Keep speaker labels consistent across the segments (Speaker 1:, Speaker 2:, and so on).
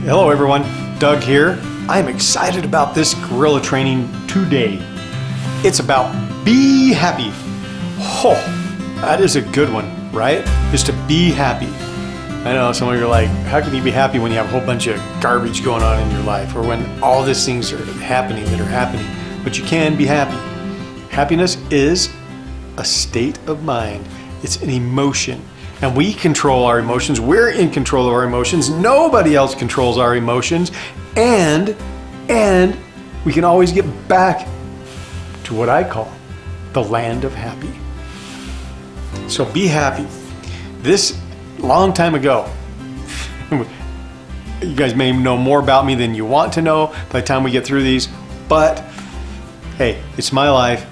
Speaker 1: Hello everyone, Doug here. I am excited about this gorilla training today. It's about be happy. Oh, that is a good one, right? Just to be happy. I know some of you are like, how can you be happy when you have a whole bunch of garbage going on in your life or when all these things are happening that are happening? But you can be happy. Happiness is a state of mind. It's an emotion. And we control our emotions. We're in control of our emotions. Nobody else controls our emotions. And we can always get back to what I call the land of happy. So be happy. This long time ago, you guys may know more about me than you want to know by the time we get through these, but hey, it's my life.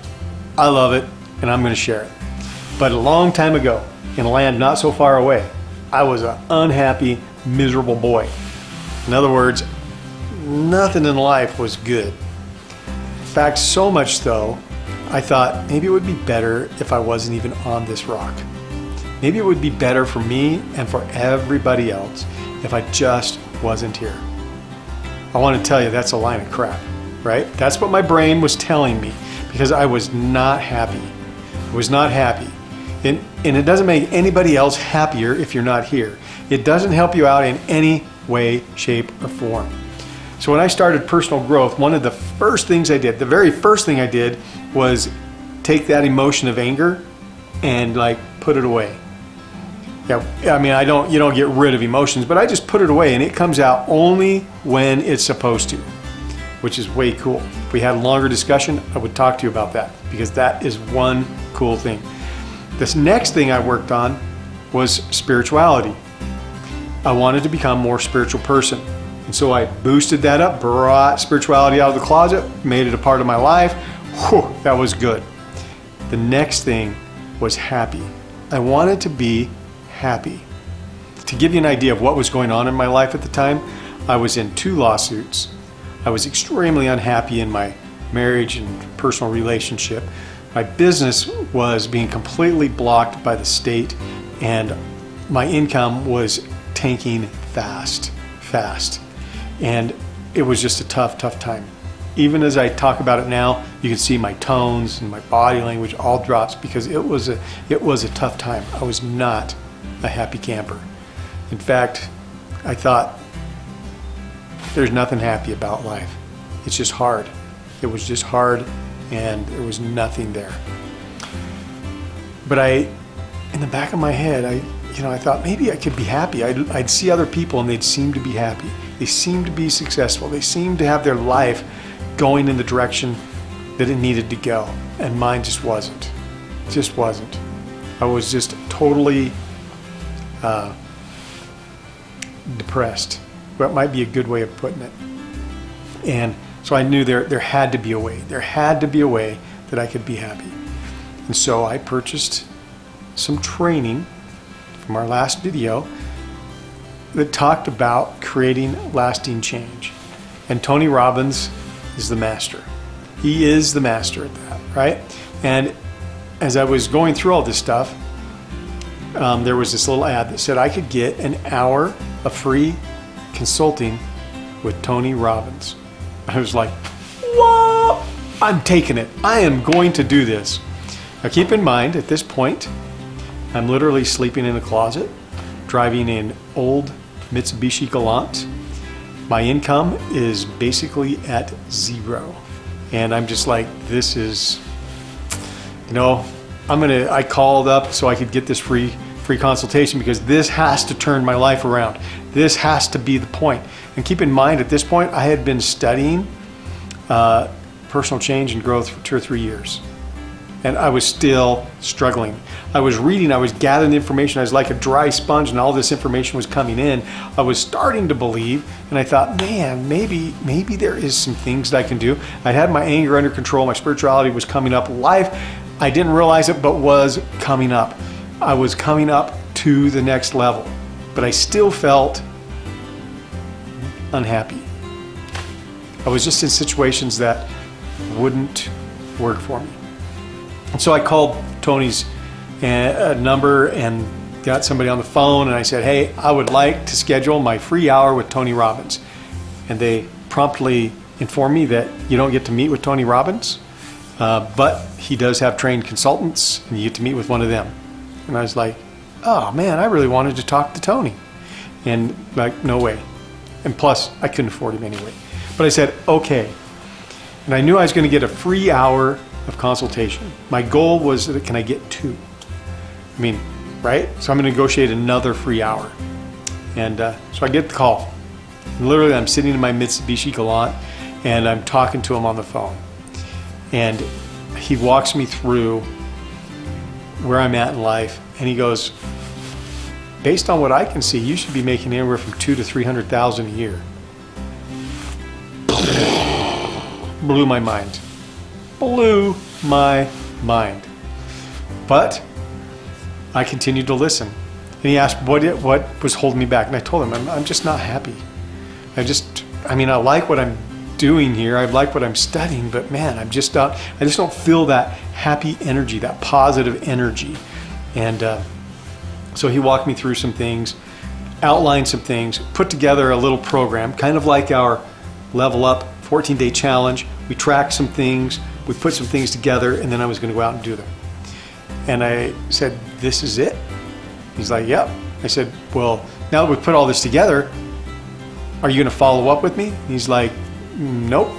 Speaker 1: I love it, and I'm going to share it. But a long time ago, in a land not so far away, I was an unhappy, miserable boy. In other words, nothing in life was good. In fact, so much so, I thought maybe it would be better if I wasn't even on this rock. Maybe it would be better for me and for everybody else if I just wasn't here. I want to tell you that's a line of crap, right? That's what my brain was telling me because I was not happy. I was not happy. And it doesn't make anybody else happier if you're not here. It doesn't help you out in any way, shape, or form. So when I started personal growth, one of the first things I did, the very first thing I did was take that emotion of anger and put it away. Yeah, I mean, you don't get rid of emotions, but I just put it away and it comes out only when it's supposed to, which is way cool. If we had a longer discussion, I would talk to you about that because that is one cool thing. This next thing I worked on was spirituality. I wanted to become a more spiritual person. And so I boosted that up, brought spirituality out of the closet, made it a part of my life. Whew, that was good. The next thing was happy. I wanted to be happy. To give you an idea of what was going on in my life at the time, I was in 2 lawsuits. I was extremely unhappy in my marriage and personal relationship. My business was being completely blocked by the state and my income was tanking fast. And it was just a tough time. Even as I talk about it now, you can see my tones and my body language all drops because it was a tough time. I was not a happy camper. In fact, I thought there's nothing happy about life. It's just hard. It was just hard. And there was nothing there. But in the back of my head, I thought maybe I could be happy. I'd see other people and they'd seem to be happy. They seemed to be successful. They seemed to have their life going in the direction that it needed to go. And mine just wasn't. Just wasn't. I was just totally depressed. That might be a good way of putting it. And so I knew there had to be a way. There had to be a way that I could be happy. And so I purchased some training from our last video that talked about creating lasting change. And Tony Robbins is the master. He is the master at that, right? And as I was going through all this stuff, there was this little ad that said I could get an hour of free consulting with Tony Robbins. I was like, whoa, I'm taking it. I am going to do this. Now keep in mind, at this point, I'm literally sleeping in a closet, driving an old Mitsubishi Galant. My income is basically at 0. And I'm just like, this is, I called up so I could get this free consultation because this has to turn my life around. This has to be the point. And keep in mind, at this point, I had been studying personal change and growth for 2 or 3 years. And I was still struggling. I was reading, I was gathering information. I was like a dry sponge and all this information was coming in. I was starting to believe and I thought, man, maybe there is some things that I can do. I had my anger under control. My spirituality was coming up. Life, I didn't realize it, but was coming up. I was coming up to the next level, but I still felt unhappy. I was just in situations that wouldn't work for me. And so I called Tony's number and got somebody on the phone and I said, hey, I would like to schedule my free hour with Tony Robbins. And they promptly informed me that you don't get to meet with Tony Robbins, but he does have trained consultants and you get to meet with one of them. And I was like, oh man, I really wanted to talk to Tony. And like, no way. And plus, I couldn't afford him anyway. But I said, okay. And I knew I was going to get a free hour of consultation. My goal was, that can I get 2? I mean, right? So I'm going to negotiate another free hour. And so I get the call. And literally, I'm sitting in my Mitsubishi Galant and I'm talking to him on the phone. And he walks me through where I'm at in life. And he goes, based on what I can see, you should be making anywhere from $200,000 to $300,000 a year. Blew my mind. Blew my mind. But I continued to listen. And he asked what was holding me back. And I told him, I'm just not happy. I like what I'm doing here. I like what I'm studying, but man, I just don't feel that happy energy, that positive energy. And so he walked me through some things, outlined some things, put together a little program, kind of like our Level Up 14-day challenge. We tracked some things, we put some things together, and then I was going to go out and do them. And I said, this is it? He's like, yep. I said, well, now that we've put all this together, are you going to follow up with me? He's like, nope.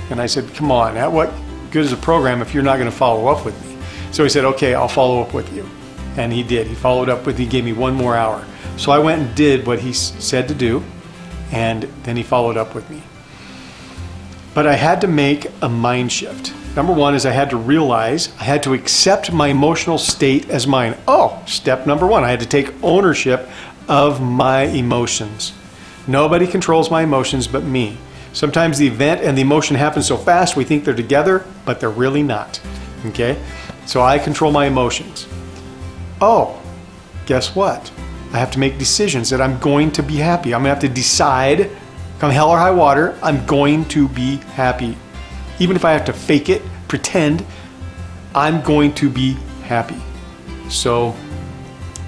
Speaker 1: And I said, come on, what good is a program if you're not going to follow up with me? So he said, okay, I'll follow up with you. And he did. He followed up with, he gave me 1 more hour. So I went and did what he said to do, and then he followed up with me. But I had to make a mind shift. Number 1 is I had to realize, I had to accept my emotional state as mine. Oh, step number 1, I had to take ownership of my emotions. Nobody controls my emotions but me. Sometimes the event and the emotion happen so fast we think they're together, but they're really not. Okay? So I control my emotions. Oh, guess what? I have to make decisions that I'm going to be happy. I'm going to have to decide, come hell or high water, I'm going to be happy. Even if I have to fake it, pretend, I'm going to be happy. So,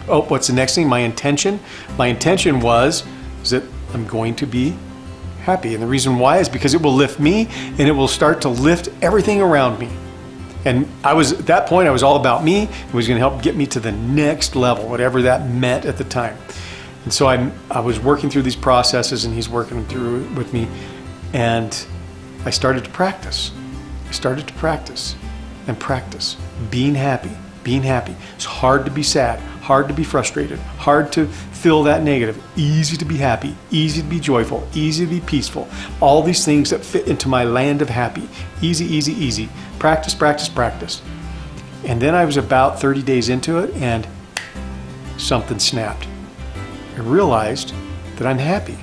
Speaker 1: what's the next thing? My intention. My intention was that I'm going to be happy. And the reason why is because it will lift me and it will start to lift everything around me. And at that point, I was all about me. It was going to help get me to the next level, whatever that meant at the time. And so I was working through these processes and he's working through it with me. And I started to practice. And practice. Being happy. It's hard to be sad, hard to be frustrated, hard to feel that negative. Easy to be happy, easy to be joyful, easy to be peaceful. All these things that fit into my land of happy. Easy. Practice. And then I was about 30 days into it and something snapped. I realized that I'm happy.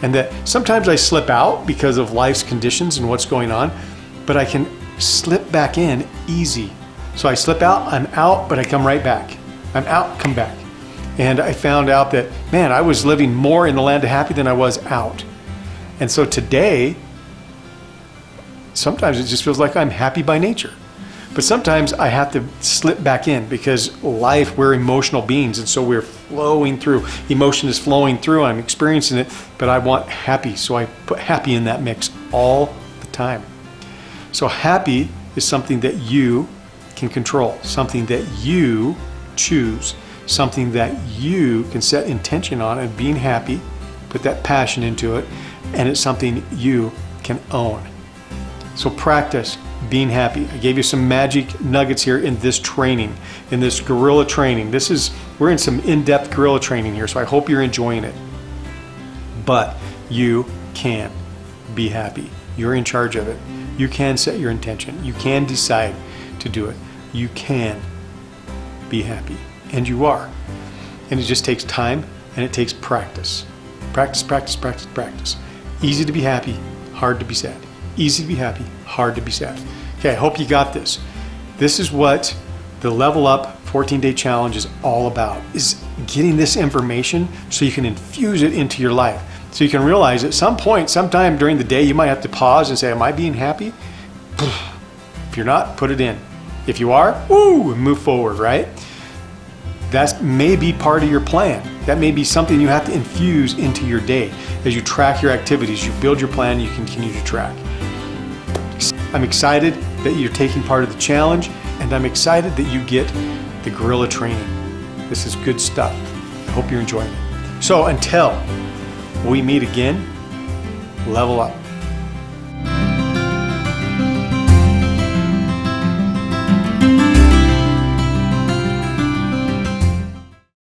Speaker 1: And that sometimes I slip out because of life's conditions and what's going on, but I can slip back in easy. So I slip out, I'm out, but I come right back. I'm out, come back. And I found out that, man, I was living more in the land of happy than I was out. And so today, sometimes it just feels like I'm happy by nature. But sometimes I have to slip back in because life, we're emotional beings. And so we're flowing through. Emotion is flowing through. I'm experiencing it, but I want happy. So I put happy in that mix all the time. So happy is something that you can control, something that you choose, something that you can set intention on, and being happy, put that passion into it, and it's something you can own. So practice being happy. I gave you some magic nuggets here in this training, in this gorilla training. We're in some in-depth gorilla training here, so I hope you're enjoying it. But you can be happy. You're in charge of it. You can set your intention. You can decide to do it. You can be happy, and you are. And it just takes time and it takes practice. Practice. Easy to be happy, hard to be sad. Easy to be happy, hard to be sad. Okay, I hope you got this. This is what the Level Up 14-day challenge is all about, is getting this information so you can infuse it into your life. So you can realize at some point, sometime during the day, you might have to pause and say, am I being happy? If you're not, put it in. If you are, woo, move forward, right? That may be part of your plan. That may be something you have to infuse into your day. As you track your activities, you build your plan, you continue to track. I'm excited that you're taking part of the challenge, and I'm excited that you get the gorilla training. This is good stuff. I hope you're enjoying it. So until we meet again, level up.